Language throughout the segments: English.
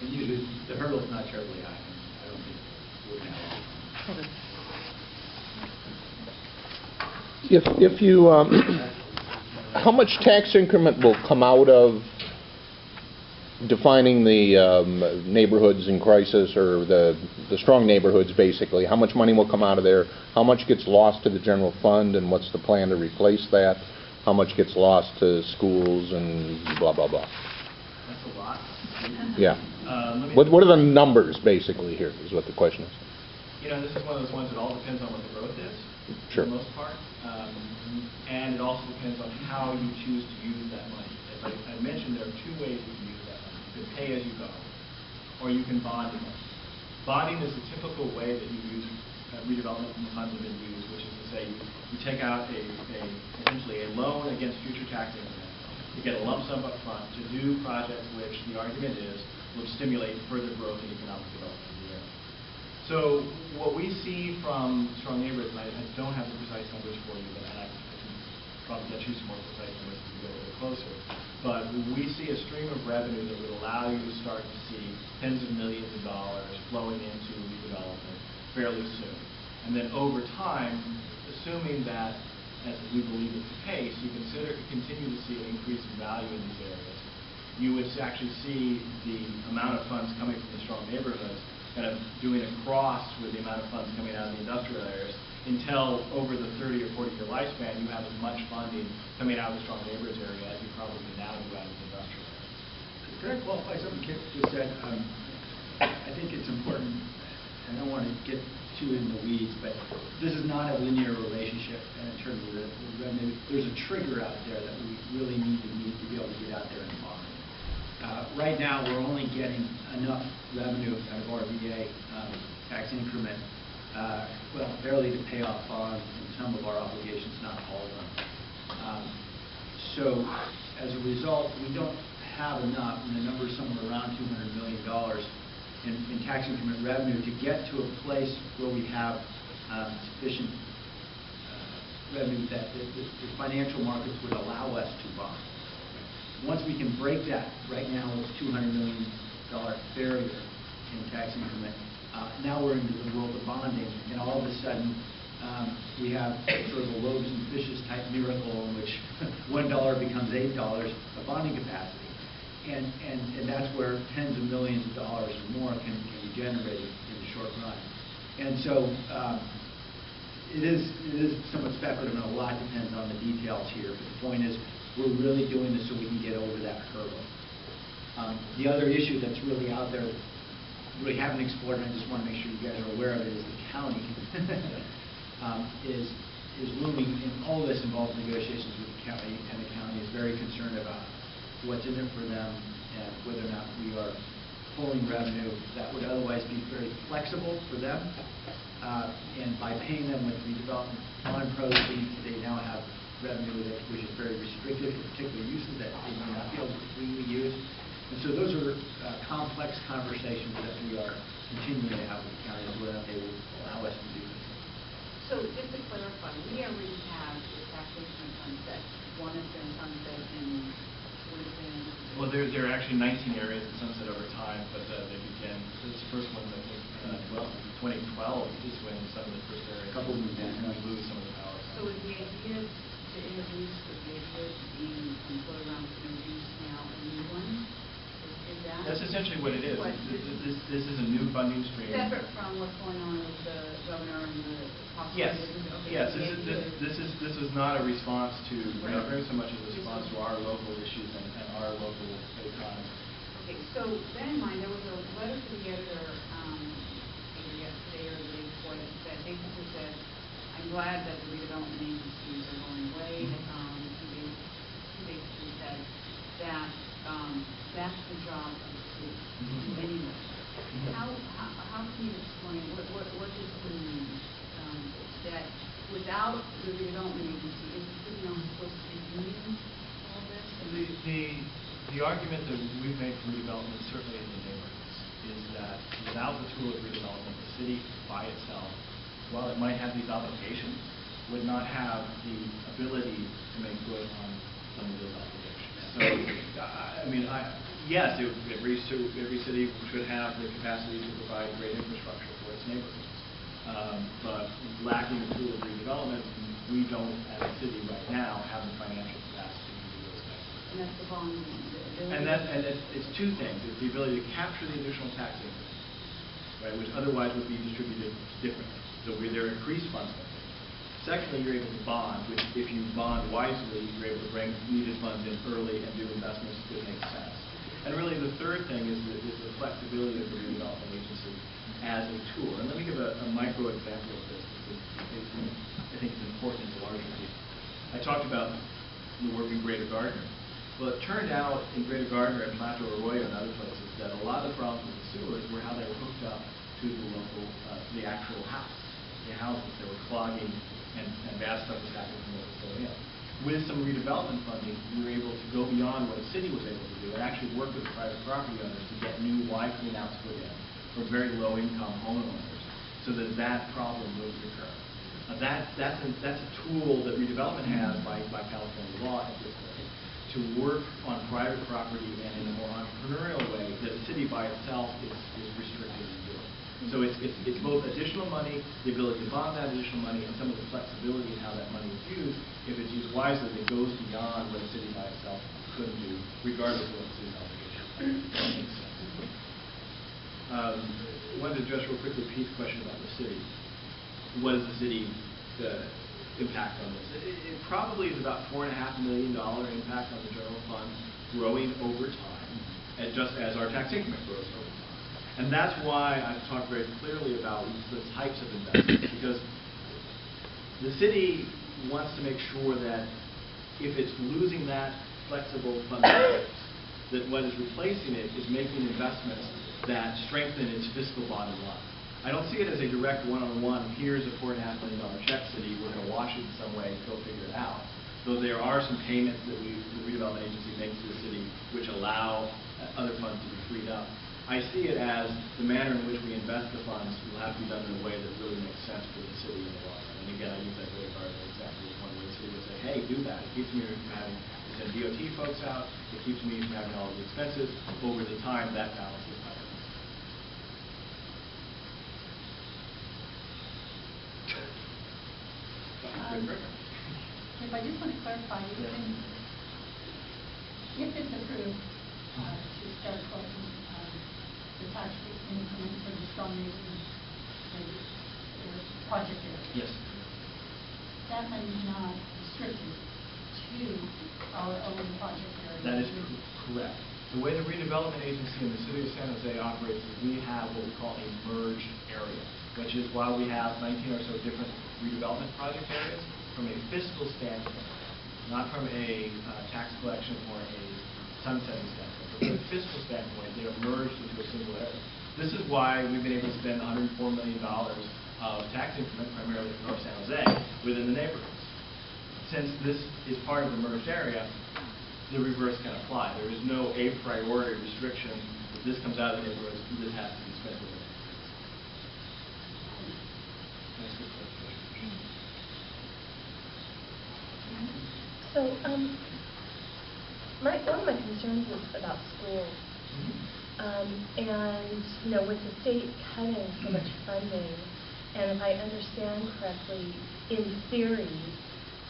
And usually the hurdle's not terribly high. I don't think it would have. If you, how much tax increment will come out of defining the neighborhoods in crisis, or the strong neighborhoods, basically? How much money will come out of there? How much gets lost to the general fund, and what's the plan to replace that? How much gets lost to schools and blah, blah, blah? That's a lot. Yeah. What are the numbers, basically, here, is what the question is. You know, this is one of those ones that all depends on what the growth is, sure, for the most part. And it also depends on how you choose to use that money. As I mentioned, there are two ways you can use that money. You can pay as you go, or you can bond it. Bonding is the typical way that you use redevelopment funds have been used, which is to say you take out essentially a loan against future tax increment. You get a lump sum up front to do projects which the argument is will stimulate further growth and economic development of the area. So what we see from strong neighborhoods, and I don't have the precise numbers for you, but I can probably get you some more precise numbers as we go a little closer. But we see a stream of revenue that would allow you to start to see tens of millions of dollars flowing into redevelopment fairly soon. And then over time, assuming that, as we believe is the case, you continue to see an increase in value in these areas, you would actually see the amount of funds coming from the strong neighborhoods kind of doing a cross with the amount of funds coming out of the industrial areas, until over the 30 or 40 year lifespan you have as much funding coming out of the strong neighborhoods area as you probably now do out of the industrial area. Could I qualify something Kip just said? I think it's important. I don't want to get too in the weeds, but this is not a linear relationship in terms of the revenue. There's a trigger out there that we really need to be able to get out there and bond. Right now, we're only getting enough revenue out of RVA tax increment, well, barely to pay off bonds and some of our obligations, not all of them. So, as a result, we don't have enough, and the number is somewhere around $200 million in tax increment revenue to get to a place where we have sufficient revenue that the financial markets would allow us to bond. Once we can break that, right now it's $200 million barrier in tax increment. Now we're into the world of bonding, and all of a sudden we have sort of a loaves and fishes type miracle in which $1 becomes $8 of bonding capacity. And that's where tens of millions of dollars or more can be generated in the short run. And so it is somewhat speculative, and a lot depends on the details here. But the point is, we're really doing this so we can get over that hurdle. The other issue that's really out there, really haven't explored, and I just want to make sure you guys are aware of it, is the county is looming, and all this involves negotiations with the county, and the county is very concerned about what's in it for them and whether or not we are pulling revenue that would otherwise be very flexible for them. And by paying them with redevelopment bond proceeds, they now have revenue which is very restricted for particular uses that they may not be able to freely use. And so those are complex conversations that we are continuing to have with the county as whether or not they will allow us to do this. So just to clarify, we already have the taxation sunset. One has been sunset in well, there are actually 19 areas that sunset over time, but they began, this first one, I think, 2012 is when some of the first areas, a couple of them lose some of the power. So is the idea to introduce the idea being employed around to introduce now a new one? Is that? That's essentially what it is. This is a new funding stream. Separate from what's going on with the governor and the yes. Okay, yes, this is not a response to the governor so much as a response to our local issues and our local economy. Okay, so then in mind, there was a letter to the editor either yesterday or the day before that basically said, I'm glad that the redevelopment agencies are going away. He basically said that that's the job of the city anyway. How can you explain what does he mean that without the redevelopment agency, is the city not supposed to be doing all this? The argument that we've made for redevelopment, certainly in the neighborhoods, is that without the tool of redevelopment, the city by itself, while it might have these obligations, would not have the ability to make good on some of those obligations. So, I mean, Yes, every city should have the capacity to provide great infrastructure for its neighborhoods. But lacking the tool of redevelopment, we don't, as a city right now, have the financial capacity to do those things. And that's the bond. And it's two things. It's the ability to capture the additional tax income, right, which otherwise would be distributed differently. So there are increased funds. Secondly, you're able to bond, which if you bond wisely, you're able to bring needed funds in early and do investments that make sense. And really the third thing is the flexibility of the redevelopment agency as a tool. And let me give a micro example of this because I think it's important in the larger piece. I talked about the work in Greater Gardner. Well, it turned out in Greater Gardner and Plateau Arroyo and other places that a lot of the problems with the sewers were how they were hooked up to the local, the actual house. The houses that were clogging and bad stuff was happening from what was going in. With some redevelopment funding, we were able to go beyond what a city was able to do and actually work with private property owners to get new Y cleanouts put in for very low-income homeowners so that that problem wouldn't recur. That's a tool that redevelopment has by California law at this point to work on private property and in a more entrepreneurial way that the city by itself is restricted in doing. So it's both additional money, the ability to bond that additional money, and some of the flexibility in how that money is used. If it's used wisely, it goes beyond what a city by itself couldn't do, regardless of what the city's obligation. That makes sense. I wanted to address real quickly Pete's question about the city. What is the city impact on this? It probably is about $4.5 million impact on the general fund, growing over time, and just as our tax increment grows over time. And that's why I've talked very clearly about the types of investments, because the city wants to make sure that if it's losing that flexible funding base, that what is replacing it is making investments that strengthen its fiscal bottom line. I don't see it as a direct one-on-one, here's a $4.5 million check, city, we're going to wash it in some way, go figure it out. Though there are some payments that the redevelopment agency makes to the city which allow other funds to be freed up. I see it as the manner in which we invest the funds will have to be done in a way that really makes sense for the city in the long run. And again, I use that Greater Gardner example as one way the city would say, hey, do that. It keeps me from having to send DOT folks out. It keeps me from having all of the expenses. Over the time, that balance is better. If I just want to clarify, if it's approved to start collecting the tax increment for the strong neighborhood project area. Yes. That money is not restricted to our own project area. That is correct. The way the redevelopment agency in the city of San Jose operates is we have what we call a merged area, which is while we have 19 or so different redevelopment project areas, from a fiscal standpoint, not from a tax collection or a sunsetting standpoint, but from a fiscal standpoint, they are merged into a single area. This is why we've been able to spend $104 million of tax increment, primarily in North San Jose, within the neighborhoods. Since this is part of the merged area, the reverse can apply. There is no a priori restriction. If this comes out of the neighborhoods, this has to be spent within it. That's good clarification. So, one of my concerns is about schools. And, you know, with the state cutting so much funding, and if I understand correctly, in theory,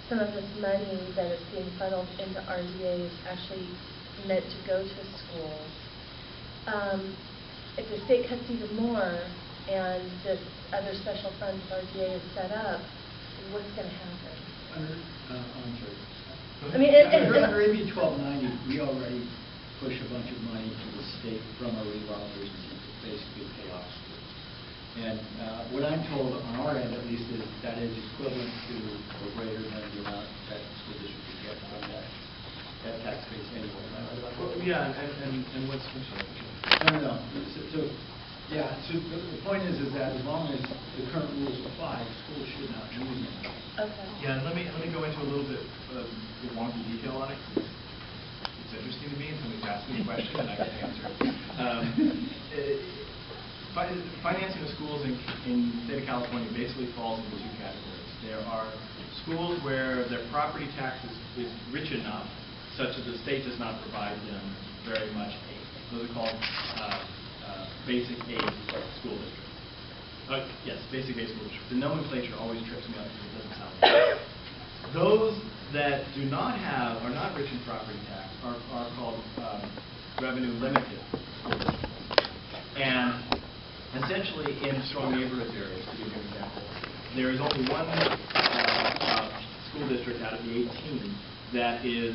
some of this money that is being funneled into RDA is actually meant to go to schools. If the state cuts even more and this other special fund RDA is set up, what's going to happen? I'm sorry. I mean, under AB 1290, we already push a bunch of money to the state from our redevelopment agency to basically pay off schools. And what I'm told on our end, at least, is that is equivalent to or greater than the amount that the school district would get from that tax base anyway. Well, yeah, and what's No. So the point is that as long as the current rules apply, schools should not lose money. Okay. Yeah, let me go into a little bit of wonky detail on it. It's interesting to me, and somebody's asked me a question, and I can answer it. Financing of schools in the state of California basically falls into two categories. There are schools where their property tax is rich enough such that the state does not provide them very much aid. Those are called basic aid school districts. Yes, basic aid school districts. The nomenclature always trips me up because it doesn't sound right. Those that do not have, are not rich in property tax, are called revenue limited school districts. And essentially in strong neighborhoods areas, to give you an example, there is only one school district out of the 18 that is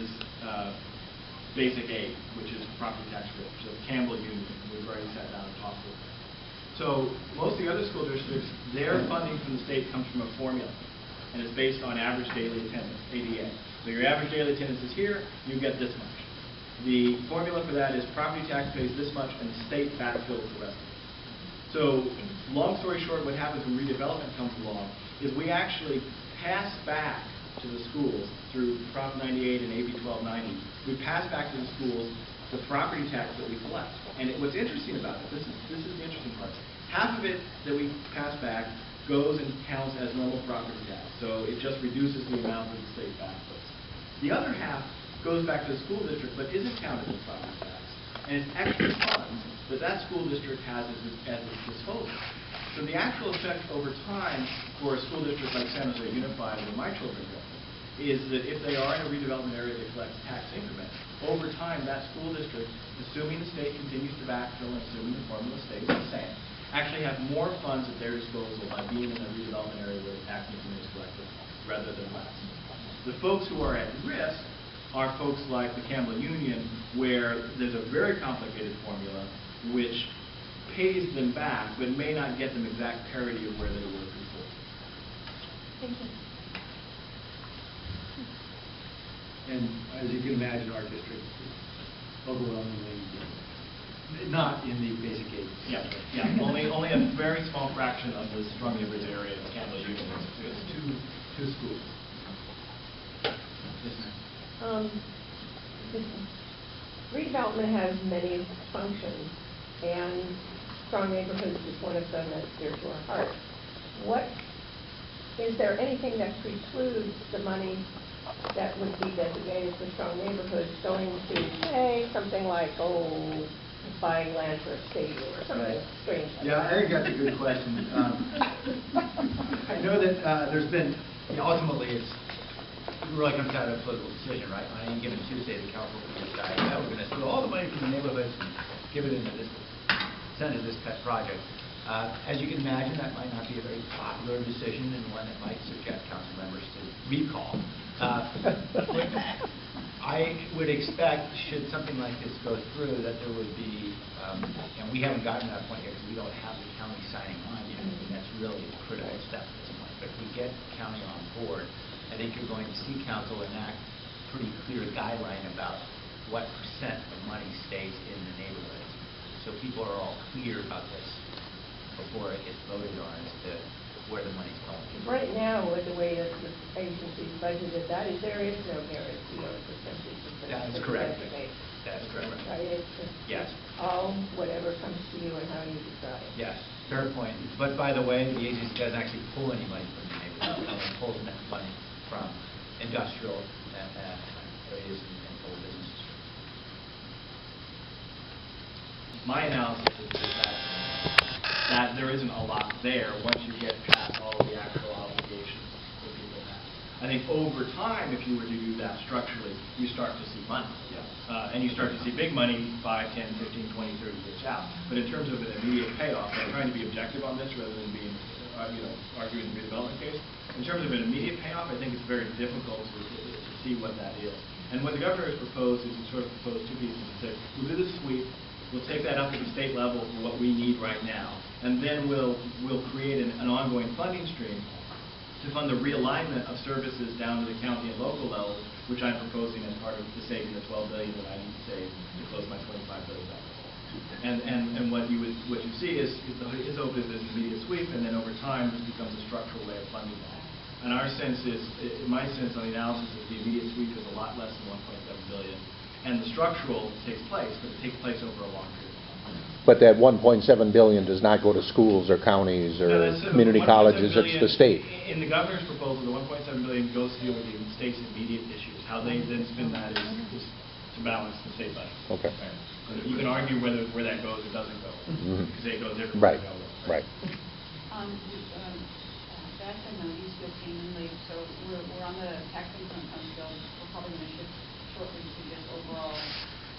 basic aid, which is property tax rich. So Campbell Union, we've already sat down and talked with them. So most of the other school districts, their funding from the state comes from a formula, and it's based on average daily attendance, ADA. So your average daily attendance is here, you get this much. The formula for that is property tax pays this much, and the state backfills the rest of it. So long story short, what happens when redevelopment comes along is we actually pass back to the schools through Prop 98 and AB 1290. We pass back to the schools the property tax that we collect. And what's interesting about it, this is the interesting part. Half of it that we pass back goes and counts as normal property tax. So it just reduces the amount that the state backfills. The other half goes back to the school district but isn't counted as property tax. And it's extra funds that that school district has at its disposal. So the actual effect over time for a school district like San Jose Unified, where my children go, is that if they are in a redevelopment area that collects tax increment, over time that school district, assuming the state continues to backfill and assuming the formula stays the same, actually have more funds at their disposal by being in a redevelopment area where the tax increment is collected rather than less. The folks who are at risk are folks like the Campbell Union, where there's a very complicated formula which pays them back but may not get them exact parity of where they were before. Thank you. And as you can imagine, our district is overwhelmingly not in the basic aid. Yeah. Only a very small fraction of the strong neighborhoods area of Campbell Union is two schools. Yes, ma'am. Redevelopment has many functions, and strong neighborhoods is one of them that's dear to our heart. Is there anything that precludes the money that would be designated for strong neighborhoods going to, say, something like, buying land for a stadium or something strange like that? Yeah, I think that's a good question. I know that there's been, ultimately, it really comes down to a political decision, right? On any given Tuesday, the council can decide, we're going to steal all the money from the neighborhoods and give it into this, send it to this pet project. As you can imagine, that might not be a very popular decision and one that might subject council members to recall. I would expect, should something like this go through, that there would be, and we haven't gotten to that point yet because we don't have the county signing on yet, and that's really a critical step at this point. But if we get the county on board, I think you're going to see council enact pretty clear guideline about what percent of money stays in the neighborhoods. So people are all clear about this before it gets voted on as to where the money's going. Right now, with the way that the agency's budgeted, there is no guarantee on percentage. That's correct. That's correct. Right? It's just Yes. all whatever comes to you and how you decide. Yes, fair point. But by the way, the agency doesn't actually pull any money from the neighborhood. It pulls money from industrial areas and full businesses. My analysis is that there isn't a lot there once you get past all of the actual obligations that people have. I think over time, if you were to do that structurally, you start to see money. And you start to see big money 5, 10, 15, 20, 30 years out. But in terms of an immediate payoff, I'm trying to be objective on this rather than being, arguing the redevelopment case. In terms of an immediate payoff, I think it's very difficult to see what that is. And what the governor has proposed is he sort of proposed two pieces. He said, we'll do the sweep, we'll take that up to the state level for what we need right now, and then we'll create an ongoing funding stream to fund the realignment of services down to the county and local level, which I'm proposing as part of the saving the $12 billion that I need to save to close my $25 billion hole. And what you see is his hope is an immediate sweep, and then over time this becomes a structural way of funding that. And our sense is, my sense on the analysis is the immediate sweep is a lot less than $1.7 billion, and the structural takes place, but it takes place over a long period of time. But that $1.7 billion does not go to schools or counties or community colleges, it's the state. In the governor's proposal, the $1.7 billion goes to deal with the state's immediate issues. How they then spend that is to balance the state budget. Okay. You can argue where that goes or doesn't go, because it goes everywhere. Right, we go, right. Beth and Modi still came in late, so we're on the tax increment fund bill. We're probably going to shift shortly to just overall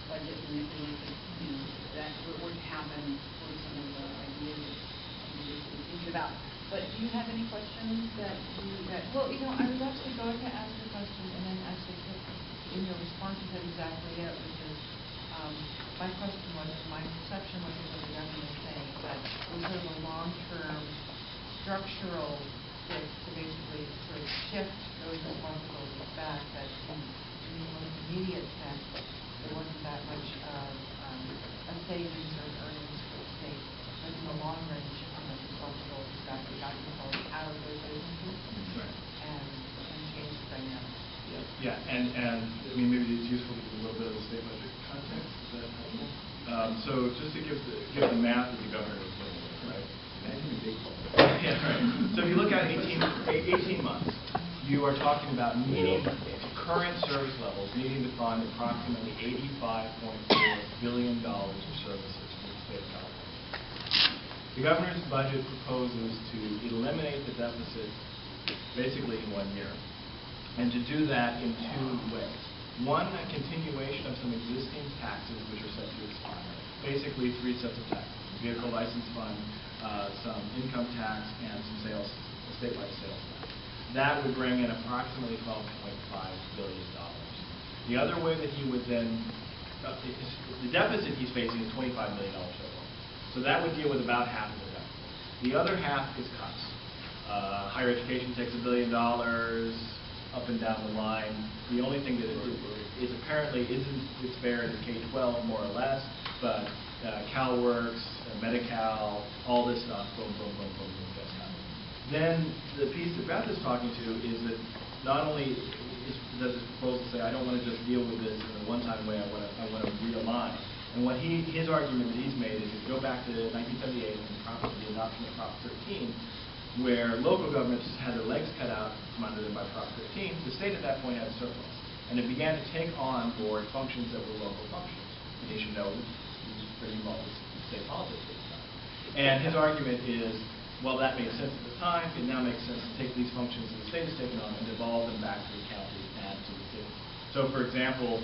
budget manipulation, that would happen for some of the ideas that we're thinking about. But do you have any questions that Well, I was actually going to ask a question, and then actually in your response you said exactly it, which is, my question was, my perception was what the government is saying, that it was sort of a long-term structural fix to basically sort of shift those responsibilities back, that in the most immediate sense, there wasn't that much of a savings or earnings for the state, but in the long run, shifting those responsibilities back, we got control out of those agencies and change the dynamic. Yeah, and I mean, maybe it's useful to give a little bit of the state budget context. Is that helpful? So just to give the math that the governor is looking at, right? Yeah, right. So if you look at 18 months, you are talking about needing current service levels, needing to fund approximately $85.4 billion of services for the state of California. The governor's budget proposes to eliminate the deficit basically in 1 year, and to do that in two ways. One, a continuation of some existing taxes which are set to expire. Basically, three sets of taxes: vehicle license fund, some income tax, and some statewide sales tax. That would bring in approximately $12.5 billion. The other way that he would then, the deficit he's facing is $25 million so far. So that would deal with about half of the deficit. The other half is cuts. Higher education takes $1 billion, up and down the line. The only thing that is apparently isn't as fair is K-12, more or less, but CalWorks, Medi-Cal, all this stuff, boom, boom, boom, boom, boom, gets cut. Then the piece that Beth is talking to is that not only does this proposal say, I don't want to just deal with this in a one-time way, I want to realign. And what his argument that he's made is if you go back to 1978 and the adoption of Prop 13, where local governments had their legs cut out from under them by Prop 13, the state at that point had a surplus. And it began to take on board functions that were local functions. And you should know he was pretty involved in state politics at the time. And his argument is, well, that made sense at the time. It now makes sense to take these functions that the state has taken on and devolve them back to the county and to the city. So, for example,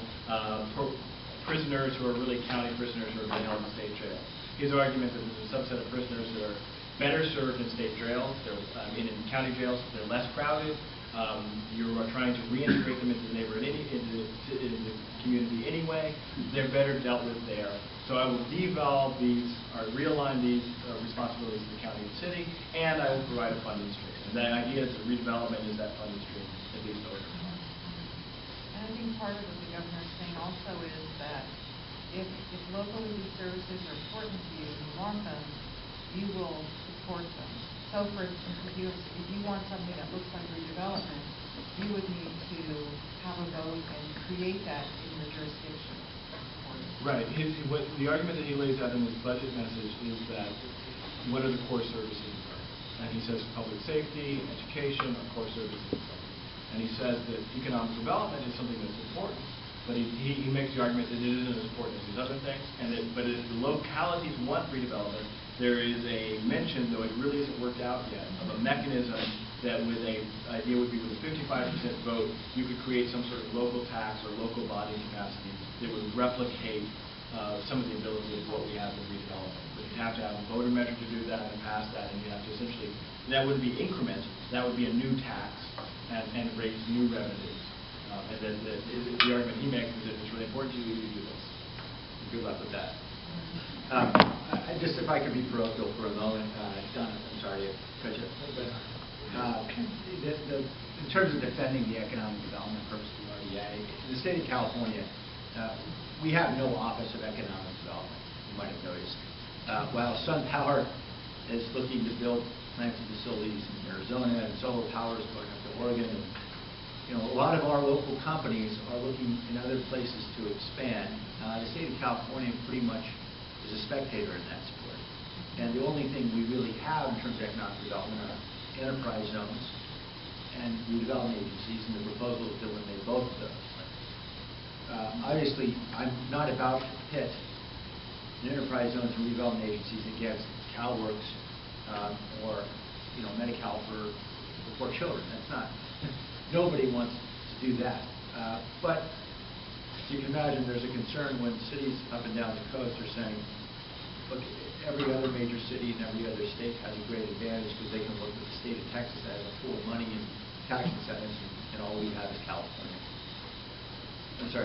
prisoners who are really county prisoners who are being held in state jail. His argument that there's a subset of prisoners that are better served in state jails. In county jails, they're less crowded. You are trying to reintegrate them into the neighborhood, into the community anyway. They're better dealt with there. So I will devolve these, or realign these responsibilities to the county and city, and I will provide a funding stream. And the idea is that redevelopment is that funding stream, at least over time. And I think part of what the governor is saying also is that if locally these services are important to you and you want them, you will support them. So, for instance, if you want something that looks like redevelopment, you would need to have a vote and create that in your jurisdiction. Right. The argument that he lays out in his budget message is that what are the core services? And he says public safety, education are core services. And he says that economic development is something that's important, but he makes the argument that it isn't as important as these other things. But if the localities want redevelopment, there is a mention, though it really isn't worked out yet, of a mechanism that with a idea would be with a 55% vote, you could create some sort of local tax or local body capacity that would replicate some of the ability of what we have in redevelopment. But you'd have to have a voter measure to do that and pass that, and you'd have to essentially, that wouldn't be increment, that would be a new tax and raise new revenues. And then the argument he makes is if it's really important to you, you do this. Good luck with that. Just if I could be parochial for a moment, Donna, I'm sorry to cut you. In terms of defending the economic development purpose of the RDA, in the state of California, we have no Office of Economic Development, you might have noticed. While SunPower is looking to build plants and facilities in Arizona, and Solar Power is going up to Oregon, and a lot of our local companies are looking in other places to expand. The state of California pretty much is a spectator in that sport. And the only thing we really have in terms of economic development are enterprise zones and redevelopment agencies, and the proposal is to eliminate both of those. Obviously, I'm not about to pit in enterprise zones and redevelopment agencies against CalWORKs or, Medi-Cal for poor children. That's not, nobody wants to do that. But you can imagine there's a concern when cities up and down the coast are saying, look, every other major city and every other state has a great advantage because they can work with the state of Texas that has a pool of money and tax incentives, and all we have is California. I'm sorry.